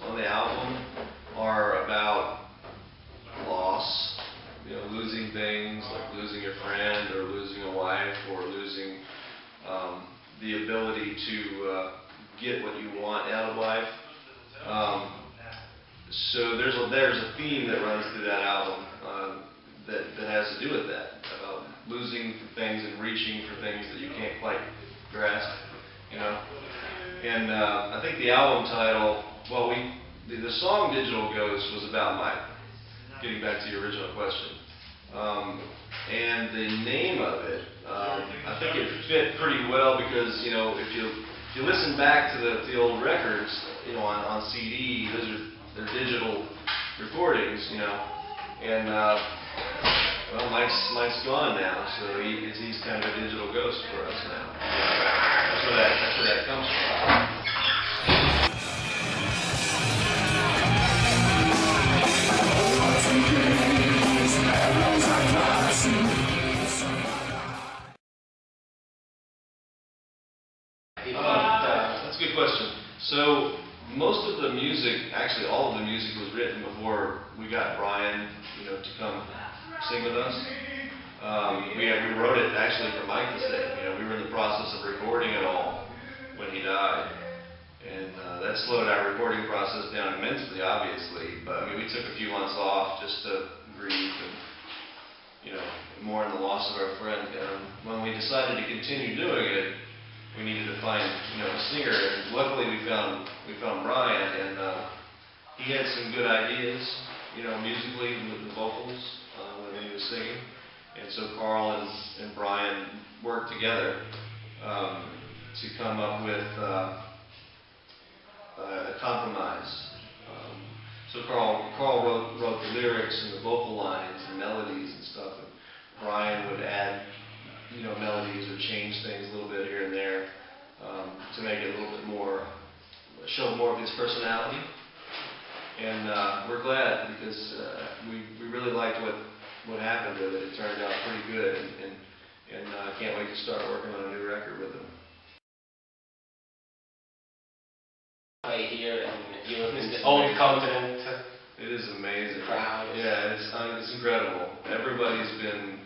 on the album are about loss, losing things like losing a friend or losing a wife or losing the ability to get what you want out of life. So there's a theme that runs through that album that has to do with that, about losing things and reaching for things that you can't quite grasp, And I think the album title, the song Digital Ghost was about getting back to your original question. And the name of it, I think it fit pretty well because, if you listen back to the old records, on CD, they're digital recordings, and Mike's gone now, so he's kind of a digital ghost for us now. That's where that comes from. That's a good question. So most of the music, actually all of the music, was written before we got Brian, to come sing with us. We wrote it actually for Mike to sing. We were in the process of recording it all when he died, and that slowed our recording process down immensely, obviously. But we took a few months off just to grieve and mourn the loss of our friend. And when we decided to continue doing it, we needed to find a singer, and luckily we found Brian, and he had some good ideas, musically with the vocals when he was singing, and so Carl and Brian worked together to come up with a compromise. So Carl wrote the lyrics and the vocal lines and melodies and stuff, and Brian would add melodies or change things a little bit here and there to make it a little bit more, show more of his personality. And we're glad because we really liked what happened with it. It turned out pretty good, and I can't wait to start working on a new record with him. Play here and Europe in the old continent. It is amazing. Crowd. Yeah, it's incredible. Everybody's been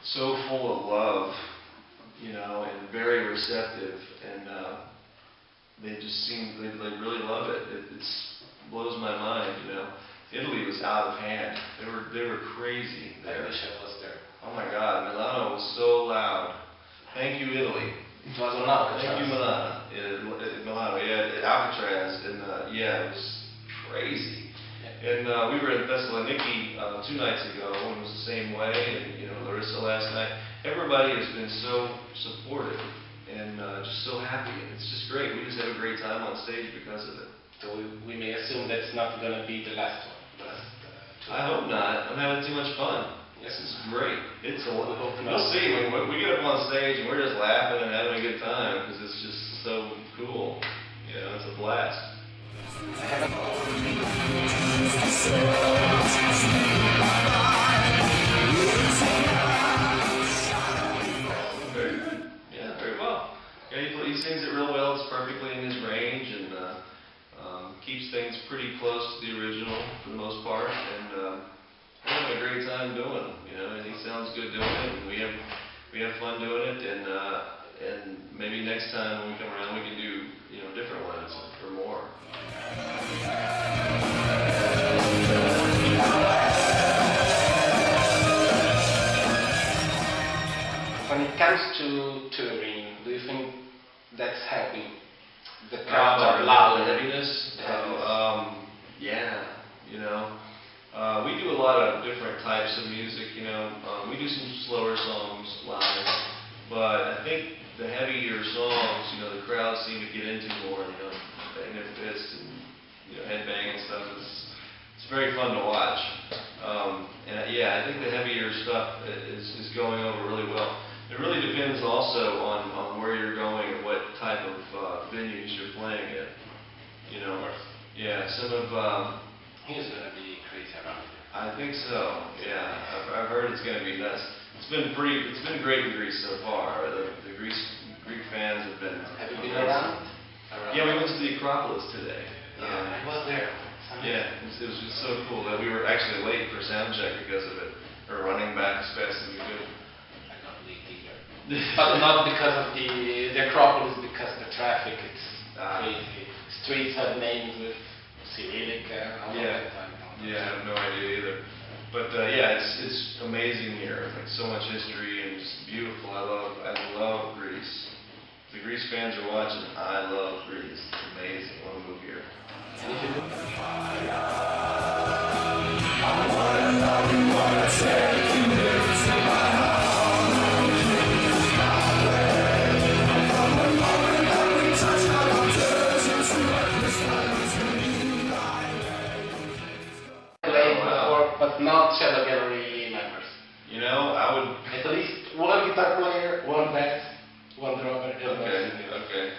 so full of love, and very receptive, and they just they really love it. It blows my mind, Italy was out of hand. They were crazy there. I wish I was there. Oh my God, Milano was so loud. Thank you, Italy. It was on Alcatraz. Thank you, Milano. Yeah, Alcatraz, and it was crazy. And we were in Thessaloniki 2 nights ago, and it was the same way, and Larissa last night. Everybody has been so supportive and just so happy, and it's just great. We just have a great time on stage because of it. So we may assume that's not going to be the last one. I hope not. I'm having too much fun. Yes, this is great. We'll see. When we get up on stage and we're just laughing and having a good time because it's just so cool. It's a blast. Very good. Yeah, very well. Yeah, he sings it real well. It's perfectly in his range, and keeps things pretty close to the original for the most part. And we're having a great time doing it. And he sounds good doing it. And we have fun doing it. And maybe next time when we come around, we can do different ones or more. When it comes to touring, do you think that's helping? The crowds are loud. The heaviness? We do a lot of different types of music, we do some slower songs live, but I think the heavier songs, the crowds seem to get into more, bang their fists and, headbang and stuff. It's very fun to watch. I think the heavier stuff is going over really well. It really depends also on where you're going and what type of venues you're playing at. Some of He's going to be crazy around here. I think so. Yeah, I've heard it's going to be nuts. It's been great in Greece so far. The Greek fans have been. Have you been around? Yeah, we went to the Acropolis today. I was there. Yeah, it was just so cool that we were actually late for sound check because of it. We were running back as fast as we could. I got late either. But not because of the Acropolis, because the traffic, it's crazy. Streets have names with Cyrillic and all Yeah. that time. Yeah, I have no idea either. But yeah, it's amazing here. Like so much history and just beautiful. I love Greece. If the Greece fans are watching, I love Greece. It's amazing. I want to move here. But not Shadow Gallery members. You know, I would. At least one guitar player, one bass, one drummer. Okay.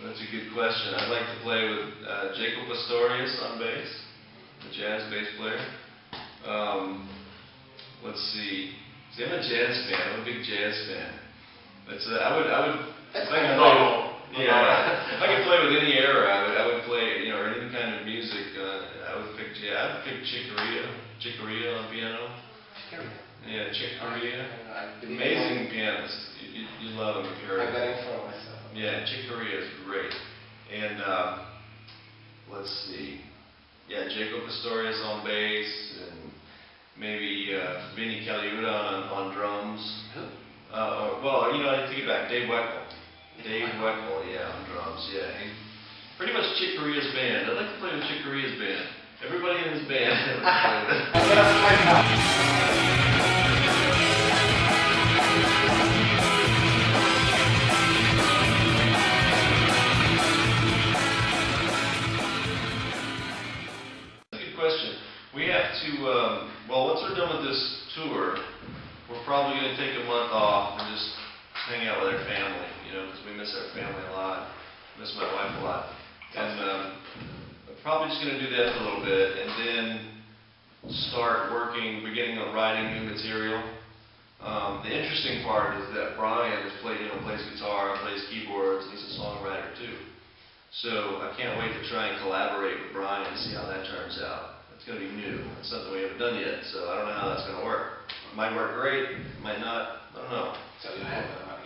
That's a good question. I'd like to play with Jacob Pastorius on bass, the jazz bass player. Let's see. See, I'm a jazz fan. I'm a big jazz fan. I would. That's if I could kind of play- normal. Yeah. If I could play with any era, I would play. You know, or any kind of music. I'd pick Chick Corea on piano. Yeah, Chick Corea. Amazing pianist. You love him if you heard I him. got it for myself. Yeah, Chick Corea is great. And let's see. Yeah, Jacob Pastorius on bass, and maybe Vinny Caliuta on drums. Who? Well, you know, I take it back. Dave Weckl. Yeah, on drums. Yeah, pretty much Chick Corea's band. I'd like to play with Chick Corea's band. Everybody in his band. Question. We have to, well, once we're done with this tour, we're probably going to take a month off and just hang out with our family, you know, because we miss our family a lot, miss my wife a lot. And I'm probably just going to do that for a little bit and then start beginning on writing new material. The interesting part is that Brian plays guitar and plays keyboards, and he's a songwriter too. So I can't wait to try and collaborate with Brian and see how that turns out. It's going to be new. It's something we haven't done yet, so I don't know how that's going to work. It might work great, it might not. I don't know. So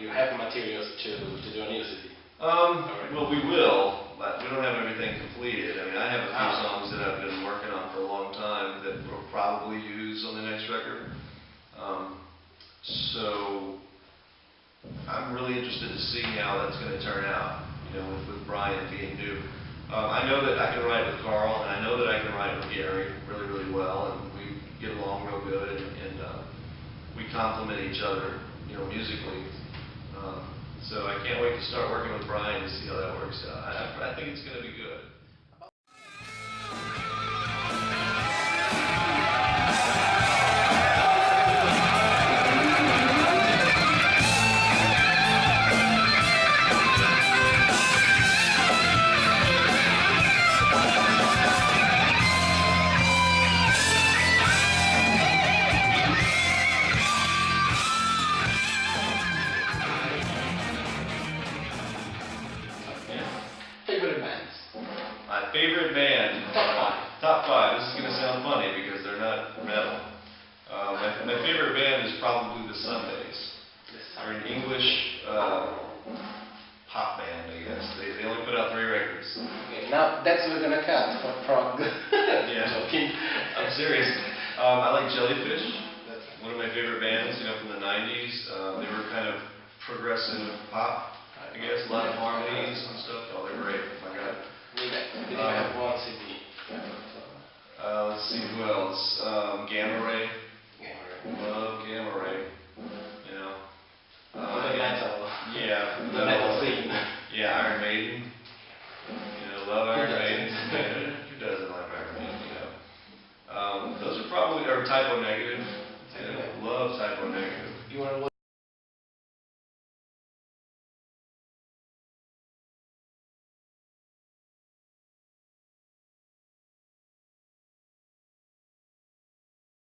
you have materials to do a new CD. Well, we will, but we don't have everything completed. I mean, I have a few songs that I've been working on for a long time that we'll probably use on the next record. So I'm really interested to see how that's going to turn out. You know, with Brian being new. I know that I can write with Carl, and I know that I can write with Gary really, really well, and we get along real good, and we complement each other, you know, musically. So I can't wait to start working with Brian to see how that works out. I think it's going to be good. Favorite band? Top five. This is going to sound funny because they're not metal. My favorite band is probably the Sundays. They're an English pop band, I guess. They only put out 3 records. Okay, now that's what we're gonna cut for prog. Yeah. Joking. I'm serious. I like Jellyfish. That's one of my favorite bands, you know, from the 90s. They were kind of progressive pop, I guess. A lot of harmonies and stuff. Oh, they're great. Oh my God. We have one CD. Let's see who else. Gamma Ray. Love Gamma Ray. You know. The metal. Yeah. The metal scene. Yeah, Iron Maiden. You know, love Iron Maiden. Who doesn't like Iron Maiden? You know. Those are probably Typo Negative. You know, love Typo Negative.